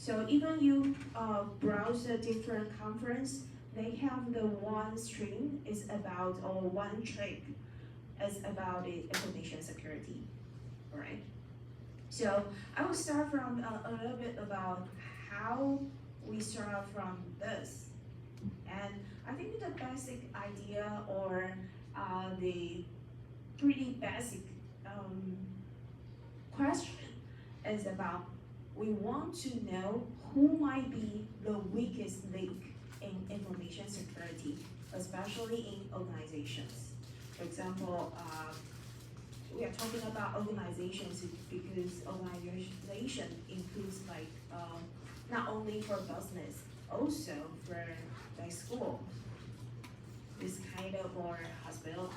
So even you browse a different conference, they have the one stream is about, or one track is about the information security, all right? So I will start from a little bit about how we start from this. And I think the basic idea, or the pretty basic question is about, we want to know who might be the weakest link in information security, especially in organizations. For example, we are talking about organizations because organization includes like not only for business, also for like school, this kind of, or hospital,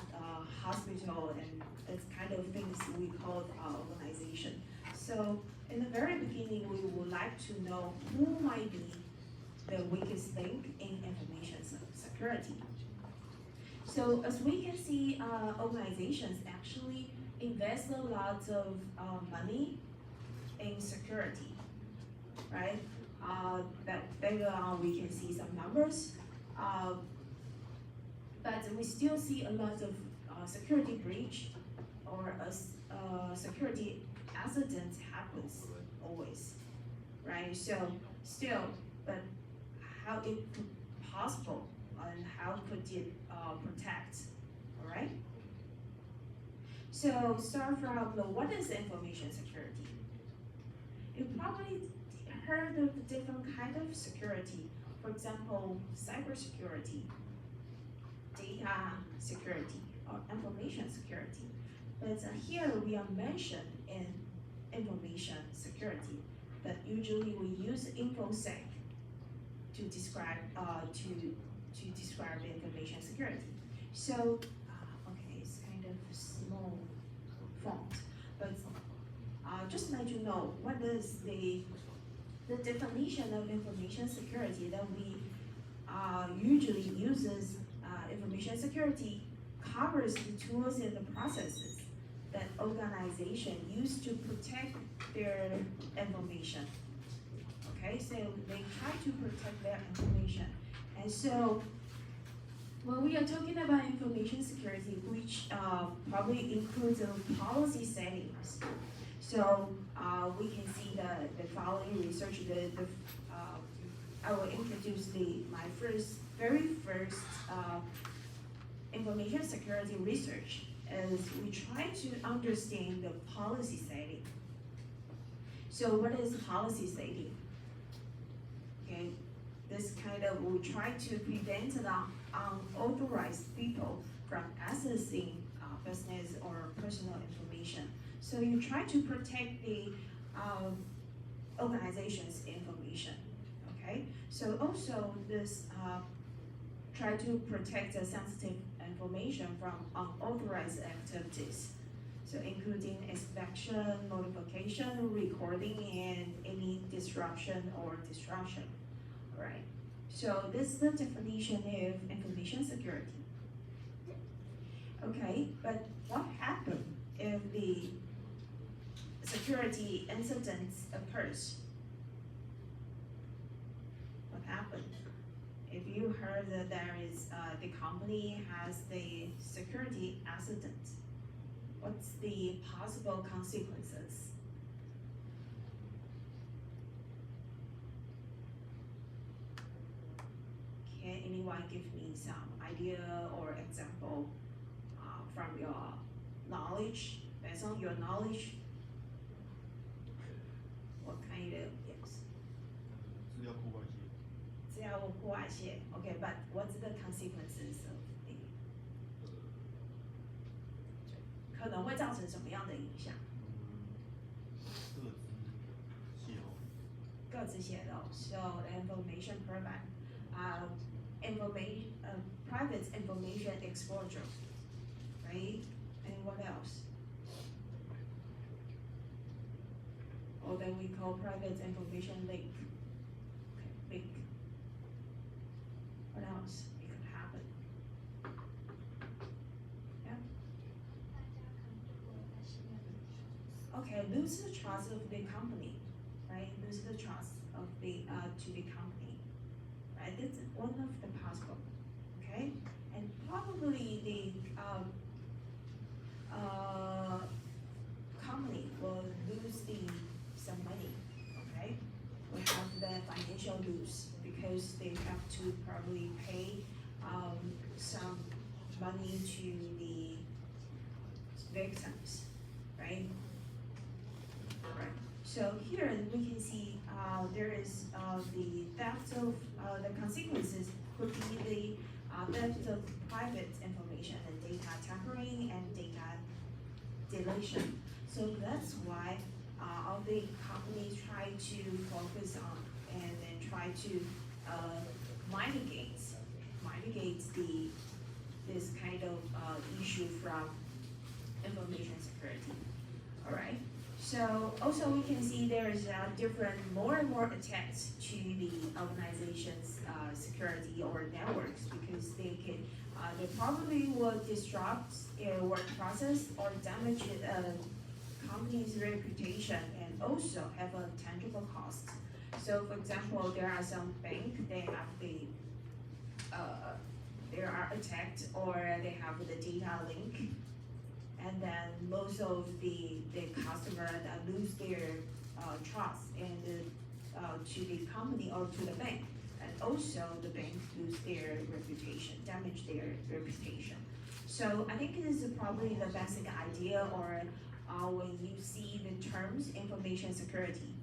and it's kind of things we call organization. So in the very beginning, we would like to know who might be the weakest link in information security. So as we can see, organizations actually invest a lot of money in security, right? That later on we can see some numbers, but we still see a lot of security breach or security accident happens always, right? So still, but how it could possible, and how could it protect, all right? So start from what is information security? You probably heard of the different kind of security. For example, cybersecurity, data security, or information security. But here we are mentioned in information security, but usually we use InfoSec to describe to describe the information security. So okay, it's kind of small font, but just let you know what is the definition of information security that we usually uses. Information security covers the tools and the processes that organization use to protect their information. Okay, so they try to protect their information. And so when we are talking about information security, which probably includes policy settings, so we can see the following research. I will introduce my very first information security research, as we try to understand the policy setting. So what is policy setting? Okay, this kind of, we try to prevent the unauthorized people from accessing business or personal information. So you try to protect the organization's information. Okay, so also this try to protect the sensitive information from unauthorized activities. So including inspection, notification, recording, and any disruption or destruction. All right. So this is the definition of information security. Okay, but what happens if the security incident occurs? What happens? If you heard that there is, the company has the security accident, what's the possible consequences? Can anyone give me some idea or example from your knowledge, based on your knowledge? What kind of, yes? 资料库外泄. Okay, but what's the consequences of the? 可能会造成什么样的影响？各自泄露. So the information private information exposure, right? And what else? Or then we call private information leak. Okay, leak. What else it could happen? Yeah. Okay, lose the trust of the company, right? Lose the trust of the to the company, right? That's one of the possible, okay? And probably the company will lose some money, okay? Will have the financial lose because they have to probably pay some money to the victims, right? Right. So here we can see there is the theft of the consequences could be the theft of private information and data tampering and data deletion. So that's why all the companies try to focus on and then try to mitigate the this kind of issue from information security. All right. So also we can see there's different more and more attacks to the organization's security or networks because they probably will disrupt work process or damage company's reputation and also have a tangible cost. So for example, there are some banks they have they are attacked or they have the data link, and then most of the customer that lose their trust and to the company or to the bank, and also the bank lose their reputation, damage their reputation. So I think this is probably the basic idea or when you see the terms information security.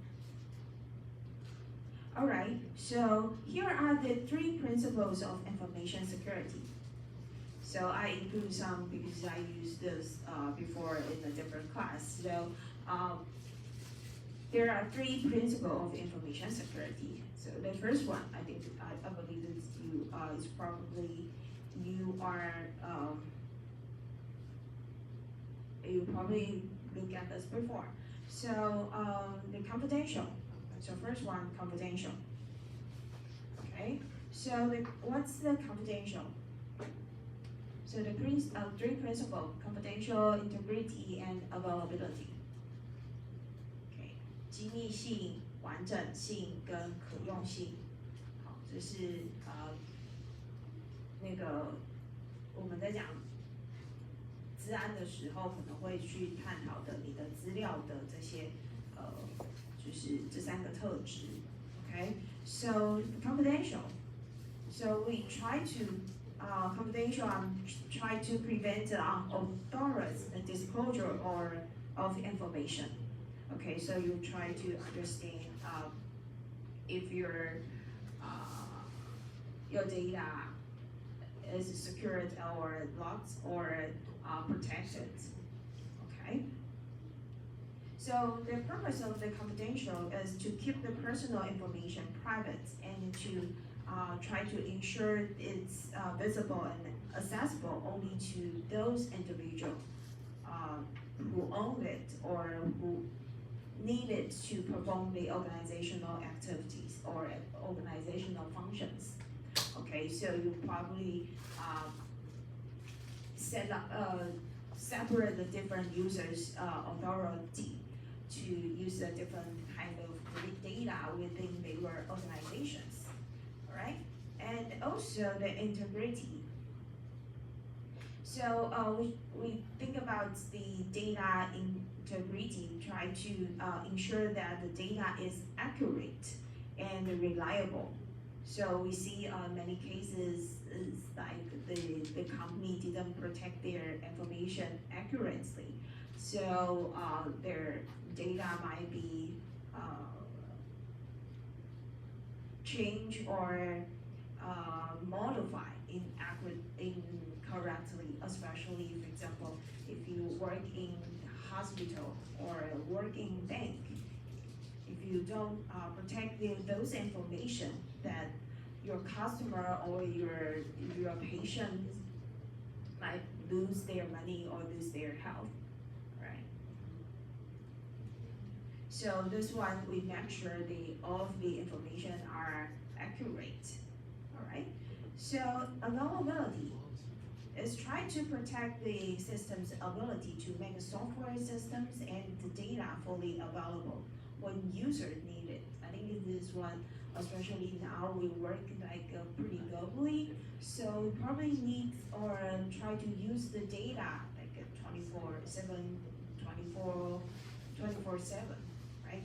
All right, so here are the 3 principles of information security. So I include some because I used this before in a different class. So there are 3 principles of information security. So the first one, I think I believe is probably you probably look at this before. So the confidential. So first one, confidential. Okay. So what's the confidential? So the 3 principles: confidential, integrity, and availability. Okay. 机密性、完整性跟可用性。好，这是那个我们在讲资安的时候可能会去探讨的你的资料的这些就是这3个特质。Okay, so confidential. So we try to confidential try to prevent unauthorized disclosure or of information. Okay, so you try to understand if your data is secured or locked or protected. Okay. So the purpose of the confidential is to keep the personal information private and to try to ensure it's visible and accessible only to those individuals who own it or who need it to perform the organizational activities or organizational functions. Okay, so you probably set up separate the different users' authority to use a different kind of data within their organizations. All right, and also the integrity. So we think about the data integrity, try to ensure that the data is accurate and reliable. So we see many cases like the company didn't protect their information accurately. So their data might be changed or modified incorrectly, especially, for example, if you work in hospital or work in bank. If you don't protect those information that your customer or your patient might lose their money or lose their health, right? So this one, we make sure all of the information are accurate, all right? So availability is try to protect the system's ability to make software systems and the data fully available when users need it. I think this is one, especially now we work like pretty globally, so we probably need or try to use the data like 24/7, 24/7, right?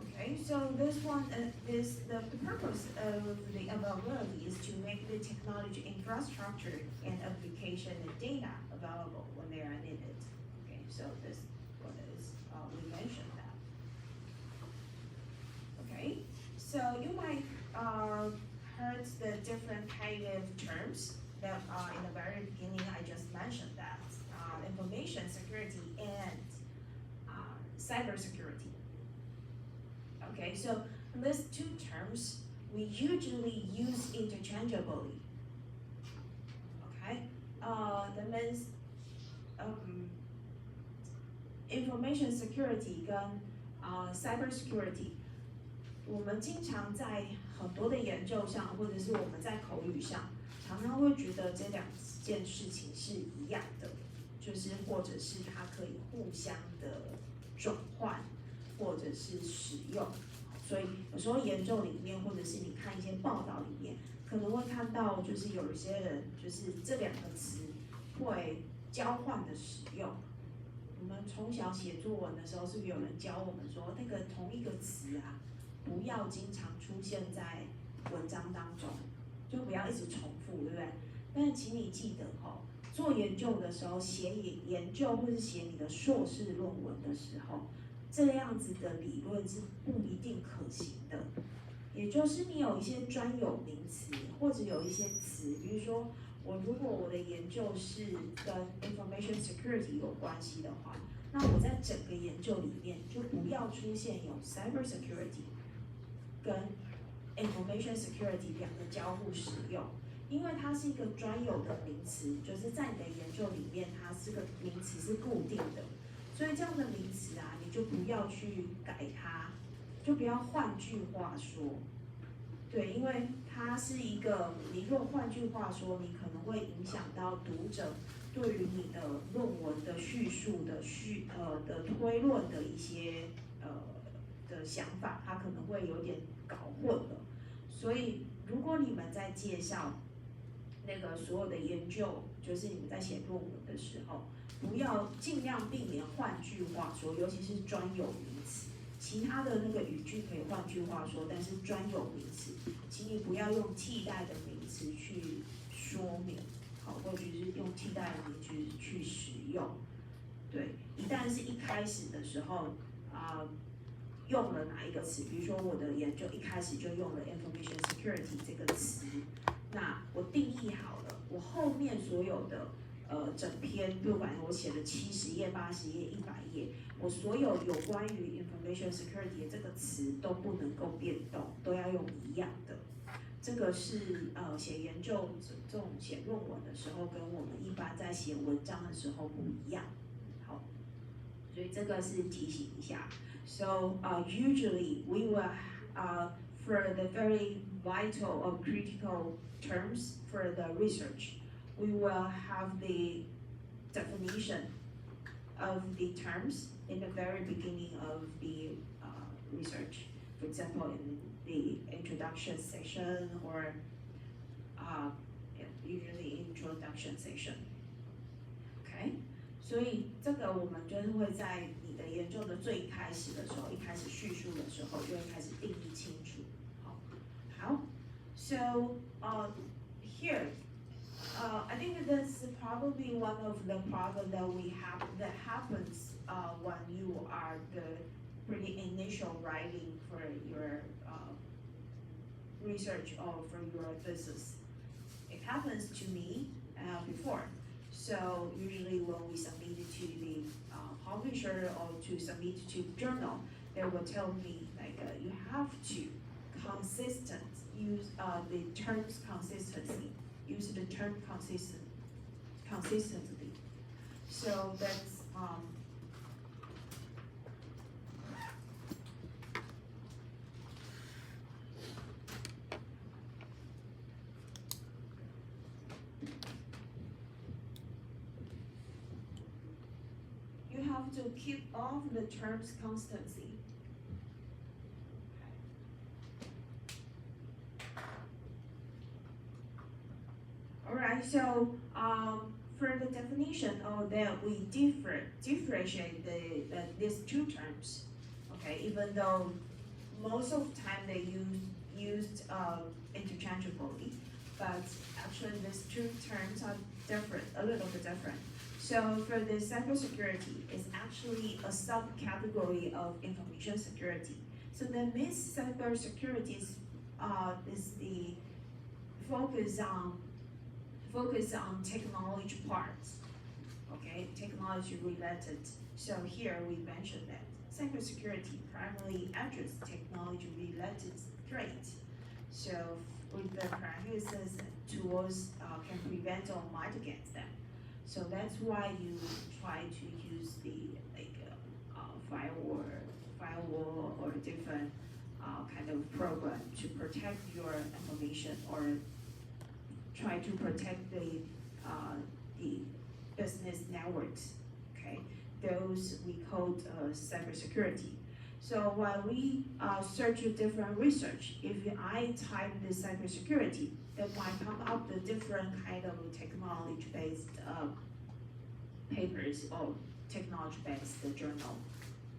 Okay, so this one is the purpose of the availability is to make the technology infrastructure and application and data available when they are needed. Okay, so this what is we mentioned that. Okay, so you might heard the different kind of terms that in the very beginning I just mentioned that information security and cybersecurity. Okay, so these two terms we usually use interchangeably. Okay, that means information security 跟cybersecurity， 我们经常在很多的研究上，或者是我们在口语上，常常会觉得这两件事情是一样的，就是或者是它可以互相的转换，或者是使用。所以有时候研究里面，或者是你看一些报道里面，可能会看到就是有一些人就是这两个词会交换的使用。我们从小写作文的时候，是不是有人教我们说，那个同一个词啊，不要经常出现在文章当中，就不要一直重复，对不对？但是请你记得哦，做研究的时候，写研究或是写你的硕士论文的时候，这样子的理论是不一定可行的。也就是你有一些专有名词，或者有一些词，比如说如果我的研究是跟 information security 有关系的话，那我在整个研究里面就不要出现有 cyber security 跟 information security 两个交互使用，因为它是一个专有的名词，就是在你的研究里面，它是个名词是固定的，所以这样的名词啊，你就不要去改它，就不要换句话说。对，因为它是一个，你若换句话说，你可能会影响到读者对于你的论文的叙述的的推论的一些的想法，他可能会有点搞混了。所以如果你们在介绍那个所有的研究，就是你们在写论文的时候，不要尽量避免换句话说，尤其是专有名词。其他的那个语句可以换句话说，但是专有名词，请你不要用替代的名词去说明，好，或者是用替代的名词去使用。对，一旦是一开始的时候用了哪一个词，比如说我的研究一开始就用了 information security 这个词，那我定义好了，我后面所有的整篇，不管我写了70页、80页、100页，我所有有关于 information security 这个词都不能够变动，都要用一样的。这个是写研究这种写论文的时候，跟我们一般在写文章的时候不一样。好，所以这个是提醒一下。So usually we will for the very vital or critical terms for the research, we will have the definition of the terms in the very beginning of the research. For example, in the introduction section or usually introduction section. Okay, 所以这个我们就是会在你的研究的最开始的时候，一开始叙述的时候就会开始定义清楚。好，So here. I think that's probably one of the problems that we have that happens when you are the pretty initial writing for your research or for your thesis. It happens to me before. So usually when we submit it to the publisher or to submit it to journal, they will tell me like you have to use the terms consistency. Use the term consistently. So that's you have have to keep all the terms constantly. Alright, so for the definition of that, we differentiate these two terms. Okay, even though most of the time they used interchangeably, but actually these two terms are different, a little bit different. So for the cybersecurity, it's actually a subcategory of information security. So that means cybersecurity is the focus on technology parts, okay, technology related. So here we mentioned that cybersecurity primarily addresses technology related threats. So with the practices and tools can prevent or mitigate them. So that's why you try to use the firewall or different kind of program to protect your information or try to protect the business networks. Okay, those we call cybersecurity. So while we search different research, if I type the cybersecurity, that might come up with different kind of technology-based papers or technology-based journal.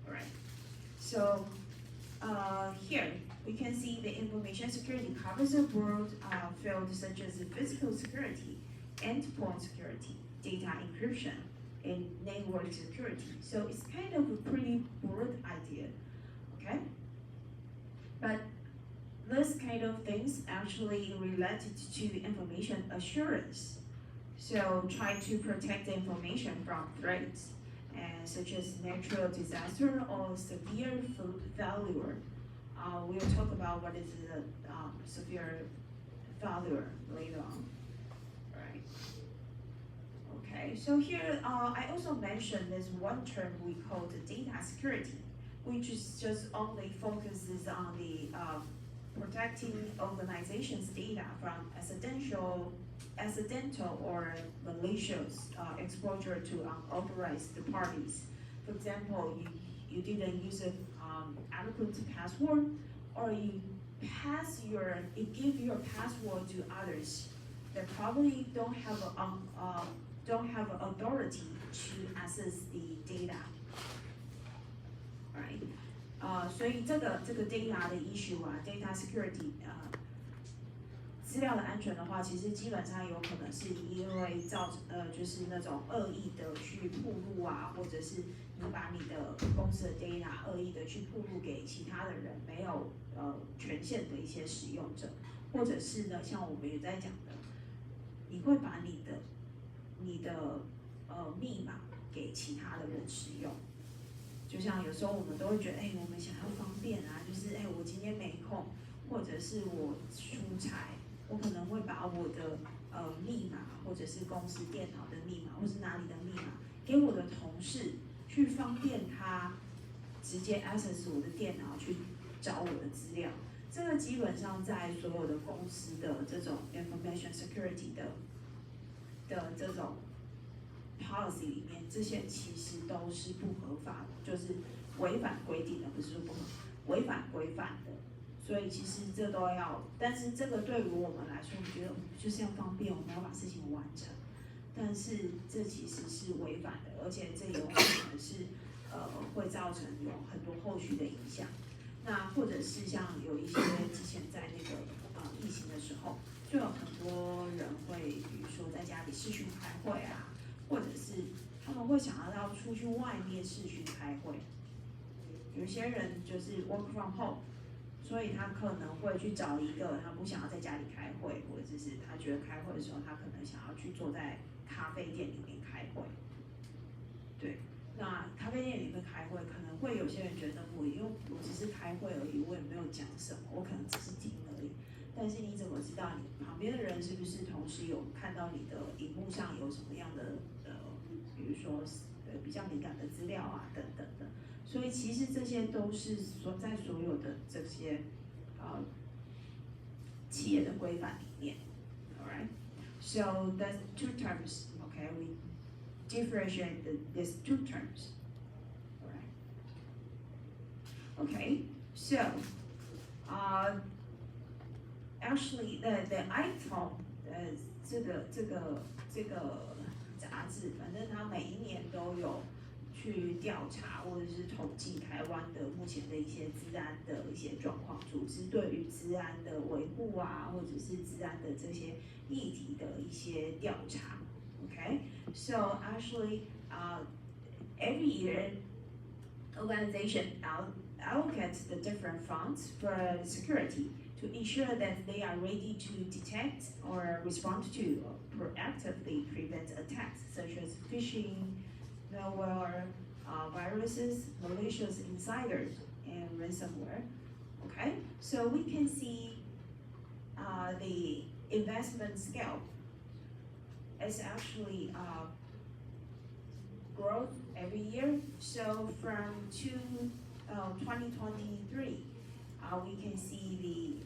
All right. So here we can see the information security covers a broad field such as physical security, endpoint security, data encryption, and network security. So it's kind of a pretty broad idea, okay? But this kind of things actually related to information assurance. So try to protect the information from threats, and such as natural disaster or severe failure. We'll talk about what is the severe failure later on. Right. Okay, so here I also mentioned this one term we call the data security, which is just only focuses on the protecting organizations' data from accidental or malicious exposure to unauthorized parties. For example, you didn't use an adequate password, or you give your password to others that probably don't have authority to access the data, right? 所以这个 data 的 issue 啊 ，data security 资料的安全的话，其实基本上有可能是因为就是那种恶意的去曝露啊，或者是你把你的公司的 data 恶意的去曝露给其他的人没有权限的一些使用者，或者是呢，像我们也在讲的，你会把你的密码给其他的人使用。就像有时候我们都会觉得，我们想要方便啊，就是我今天没空，或者是我出差，我可能会把我的密码，或者是公司电脑的密码，或是哪里的密码，给我的同事，去方便他直接 access 我的电脑去找我的资料。这个基本上在所有的公司的这种 information security 的这种 policy 里面，这些其实都是不合法的，就是违反规定的，不是说不合，违反规范的。所以其实这都要，但是这个对于我们来说，我觉得就是要方便，我们要把事情完成。但是这其实是违反的，而且这有可能是会造成有很多后续的影响。那或者是像有一些之前在那个疫情的时候，就有很多人会，比如说在家里视讯开会啊，或者是他们会想要出去外面视讯开会。有些人就是 work from home， 所以他可能会去找一个他不想要在家里开会，或者是他觉得开会的时候他可能想要去坐在咖啡店里面开会。对，那咖啡店里面开会，可能会有些人觉得因为我只是开会而已，我也没有讲什么，我可能只是听而已。但是你怎么知道你旁边的人是不是同时有看到你的荧幕上有什么样的比如说比较敏感的资料啊等等的？所以其实这些都是在所有的这些企业的规范里面。Alright, so that's two terms. Okay, we differentiate these two terms. Okay, so actually the iPhone 这个杂志，反正它每一年都有去调查或者是统计台湾的目前的一些治安的一些状况，组织对于治安的维护啊，或者是治安的这些议题的一些调查。Okay, so actually, every year, organization allocate the different funds for security to ensure that they are ready to detect or respond to or proactively prevent attacks such as phishing, malware, viruses, malicious insiders, and ransomware. Okay, so we can see the investment scale is actually growth every year. So from 2023, we can see the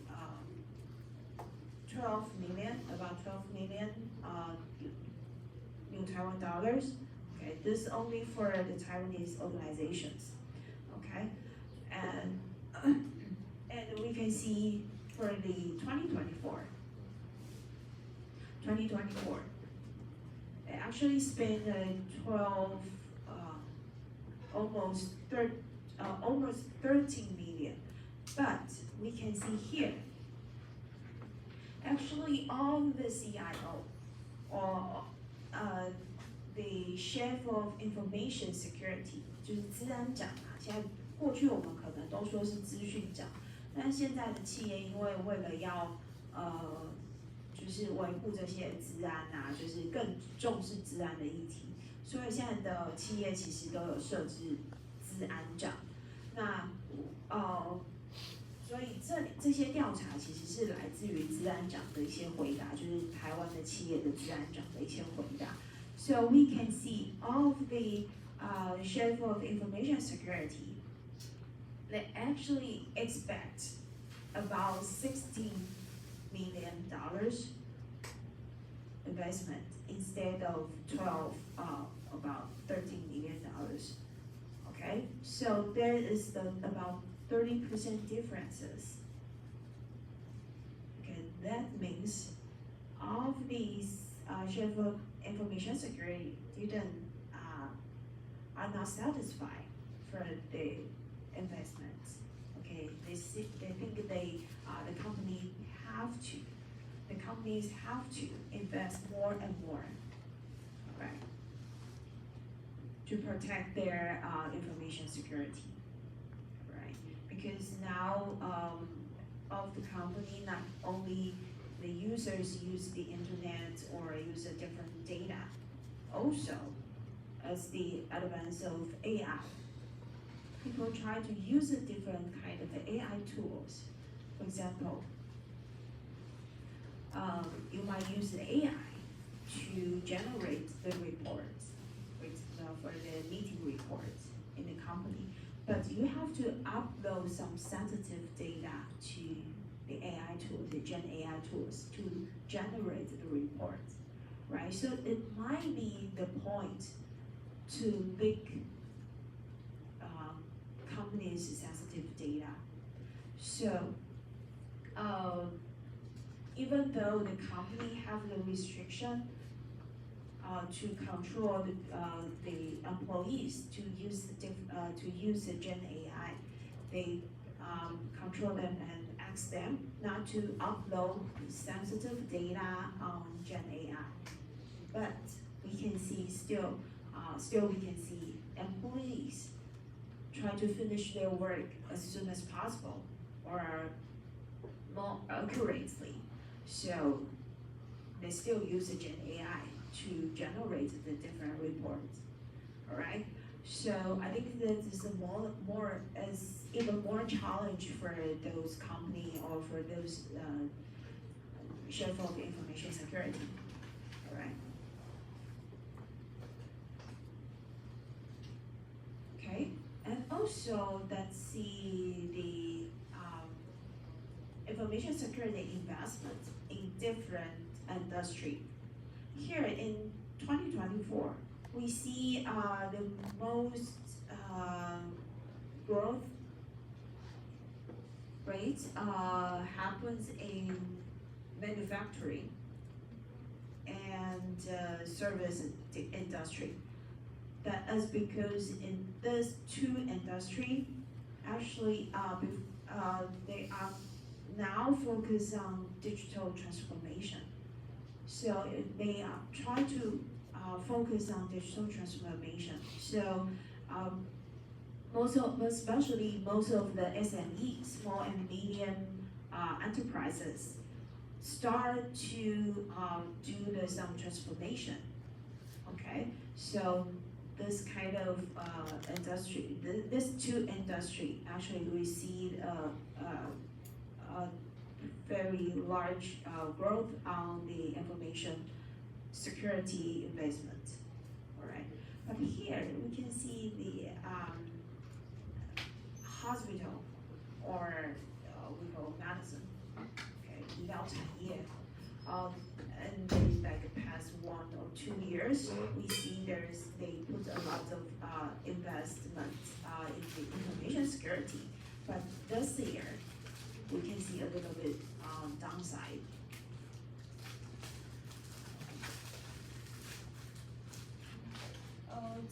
12 million, about 12 million new Taiwan dollars. Okay, this is only for the Taiwanese organizations. Okay, and and we can see for the 2024, they actually spent 12, almost 13 million. But we can see here, actually all the CIO or the Chief of Information Security 就是资安长啊，现在过去我们可能都说是资讯长，但现在的企业因为了要就是维护这些资安啊，就是更重视资安的议题，所以现在的企业其实都有设置资安长。那所以这些调查其实是来自于资安长的一些回答，就是台湾的企业的资安长的一些回答。So we can see all of the Chief of Information Security, they actually expect about $16 million investment instead of 12, about $13 million. Okay, so there is about 30% differences. Okay, that means all of these Chief of Information Security didn't are not satisfied for the investments. Okay, they think the companies have to invest more and more, right, to protect their information security, right? Because now of the company, not only the users use the internet or use a different data, also as the advance of AI, people try to use a different kind of AI tools. For example, you might use the AI to generate the reports, for the meeting reports in the company, but you have to upload some sensitive data to the AI tools, the Gen AI tools, to generate the reports, right? So it might be the point to leak companies' sensitive data. So even though the company have the restriction to control the employees to use the Gen AI, they control them and ask them not to upload sensitive data on Gen AI. But we can see still we can see employees try to finish their work as soon as possible or more accurately. So they still use the Gen AI to generate the different reports. All right. So I think that is even more challenge for those company or for those Chief of Information Security. All right. Okay. And also let's see the information security investment in different industry. Here in 2024, we see the most growth rate happens in manufacturing and service industry. That is because in these two industry, actually, they are now focused on digital transformation. So they try to focus on digital transformation. So especially most of the SME, small and medium enterprises, start to do some transformation. Okay, so this kind of industry, this two industry actually received a very large growth on the information security investment. All right, but here we can see the hospital or we call medicine, okay, 医疗产业. And in like the past 1 or 2 years, we see they put a lot of investment in the information security. But this year, we can see a little bit downside.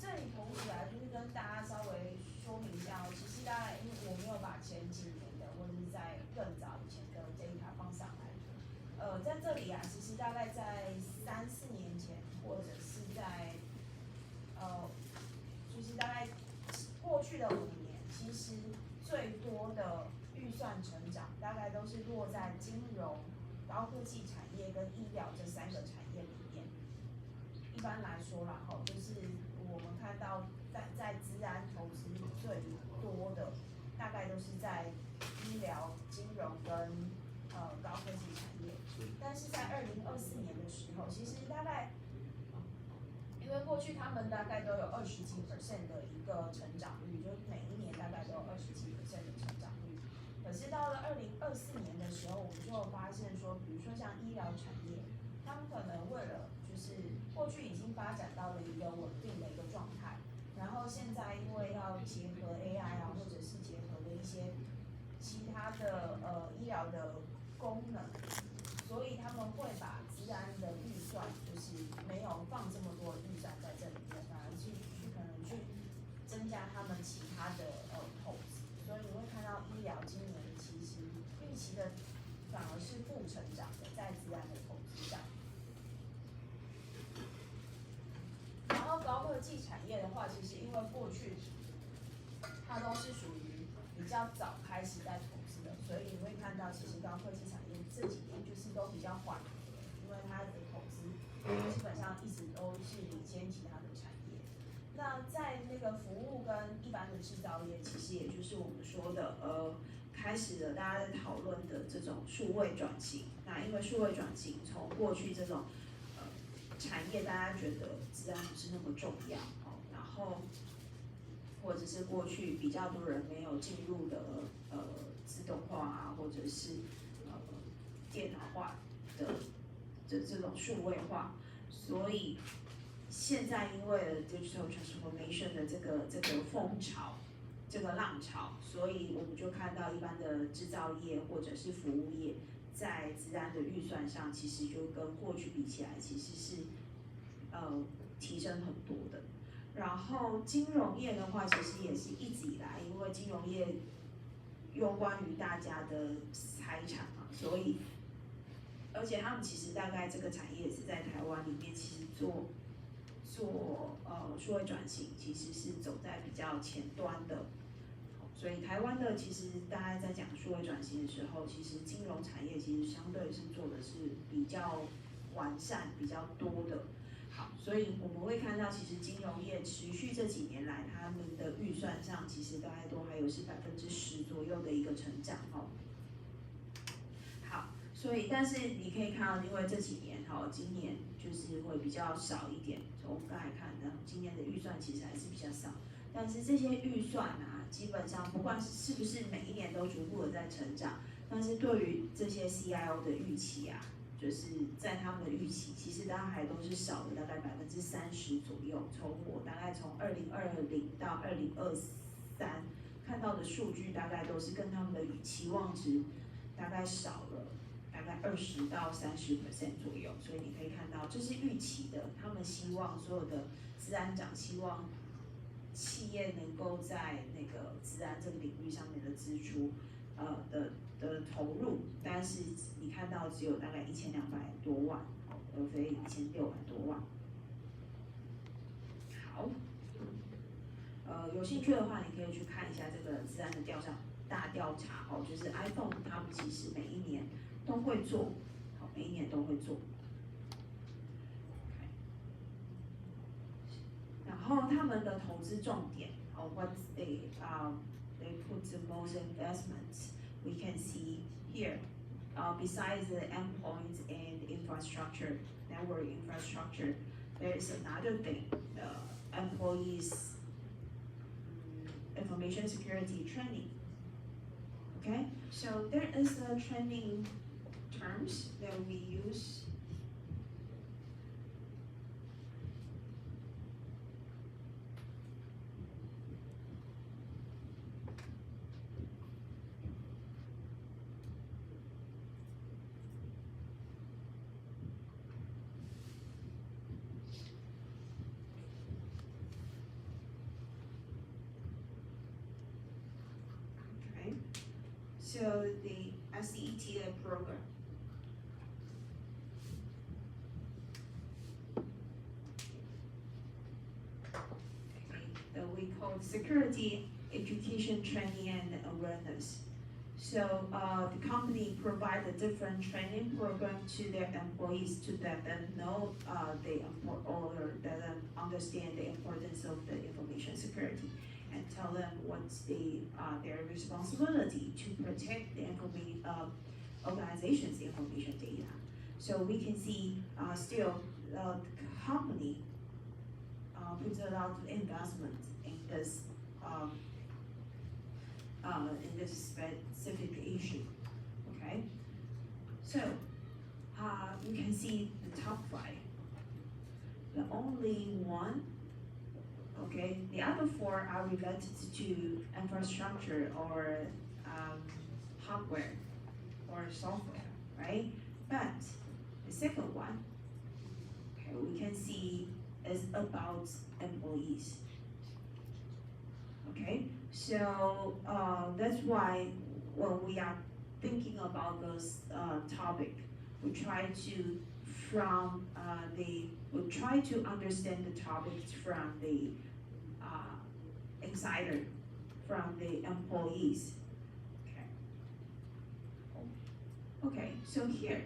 这里投起来就是跟大家稍微说明一下哦。其实大概因为我没有把前几年的或者是在更早以前的data放上来。在这里啊，其实大概在3、4年前，或者是在就是大概过去的5年，其实最多的预算成长大概都是落在金融、高科技产业跟医疗这3个产业里面。一般来说啦，就是我们看到在资安投资最多的，大概都是在医疗、金融跟高科技产业。但是在2024年的时候，其实大概因为过去他们大概都有20几%的一个成长率，就每一年大概都有20几%的成长率。可是到了2024年的时候，我们就发现说，比如说像医疗产业，他们可能为了就是过去已经发展到了一个稳定的一个状态，然后现在因为要结合 AI 啊，或者是结合的一些其他的医疗的功能，所以他们会把资安的预算就是没有放这么多的预算在这里面，反而去可能去增加他们其他的投资，所以你会看到医疗今年其实预期的反而是负成长的，在资安的投资上。然后高科技产业的话，其实因为过去它都是属于比较早开始在投资的，所以你会看到其实高科技产业这几年就是都比较缓和的，因为它的投资基本上一直都是领先其他的产业。那在那个服务跟一般的制造业，其实也就是我们说的开始了大家在讨论的这种数位转型。那因为数位转型从过去这种产业大家觉得资安不是那么重要，然后或者是过去比较多人没有进入的自动化啊，或者是电脑化的这种数位化，所以现在因为 digital transformation 的这个风潮，这个浪潮，所以我们就看到一般的制造业或者是服务业在资安的预算上，其实就跟过去比起来，其实是提升很多的。然后金融业的话，其实也是一直以来，因为金融业攸关于大家的财产嘛，所以而且他们其实大概这个产业是在台湾里面，其实做数位转型，其实是走在比较前端的。所以台湾的其实大家在讲数位转型的时候，其实金融产业其实相对是做的是比较完善、比较多的。好，所以我们会看到，其实金融业持续这几年来，他们的预算上其实大概都还有是10%左右的一个成长哦。好，所以但是你可以看到，因为这几年今年就是会比较少一点。从我们刚才看的，今年的预算其实还是比较少，但是这些预算啊，基本上不管是不是每一年都逐步的在成长，但是对于这些 CIO 的预期啊。就是在他们的预期，其实大概还都是少了大概30%左右。我大概从2020到2023，看到的数据大概都是跟他们的期望值大概少了大概20到30% 左右，所以你可以看到这是预期的，他们希望所有的资安长希望企业能够在那个资安这个领域上面的支出，的投入，但是你看到只有大概1200多万，而非1600多万。好，有兴趣的话，你可以去看一下这个资安的大调查哦，就是 iPhone 他们其实每一年都会做，好，每一年都会做。然后他们的投资重点，哦，what they put the most investments, we can see here. Besides the endpoints and infrastructure, network infrastructure, there is another thing, employees information security training. Okay, so there is a training terms that we use. So the SETA program. Okay, that we call security education training and awareness. So the company provide a different training program to their employees to let them know or let them understand the importance of the information security, and tell them what's their responsibility to protect the organization's information data. So we can see still the company puts a lot of investment in this specific issue. Okay, so you can see the top 5. The only one. Okay, the other 4 are related to infrastructure or hardware or software, right? But the second one, okay, we can see is about employees. Okay, so that's why when we are thinking about this topic, we try to understand the topics from the insider, from the employees. Okay. Okay, so here